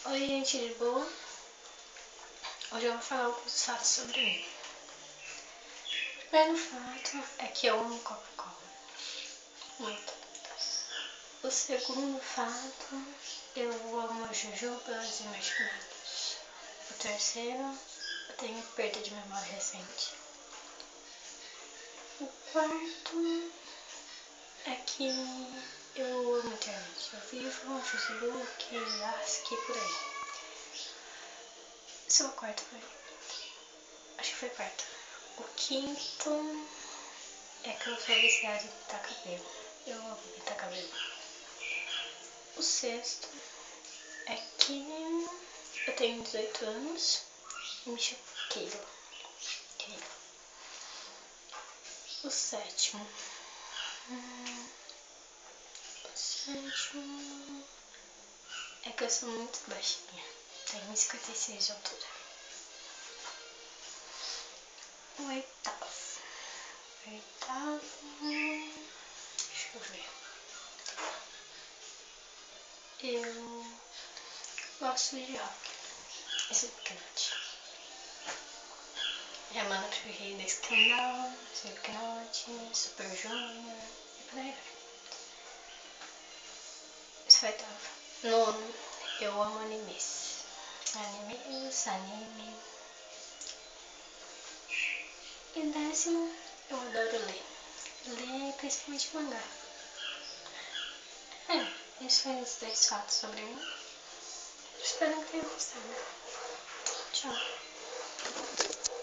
Oi, gente, de boa? Hoje eu vou falar alguns fatos sobre mim. O primeiro fato é que eu amo Coca-Cola. Muito. O segundo fato, eu amo jujubas e marshmallows. O terceiro, eu tenho perda de memória recente. O quarto é que eu amo internet. Eu vivo no Facebook, ASCII, por aí. Esse é o quarto, foi? Acho que foi quarto. O quinto é que eu sou viciada em pintar cabelo. Eu amo pintar cabelo. O sexto é que eu tenho 18 anos e me chamo Keila. O sétimo é que eu sou muito baixinha. Tenho 1,56 de altura. O oitavo. Deixa eu ver. Eu gosto de rock. Slipknot. Minha mana preferida é Scandal, Slipknot, Super Junior e por aí vai. Esse é o oitavo. Nono, eu amo animes. Anime. E décimo, eu adoro ler. Ler principalmente mangá. Esses foram os 10 fatos sobre mim. Espero que tenham gostado. Tchau.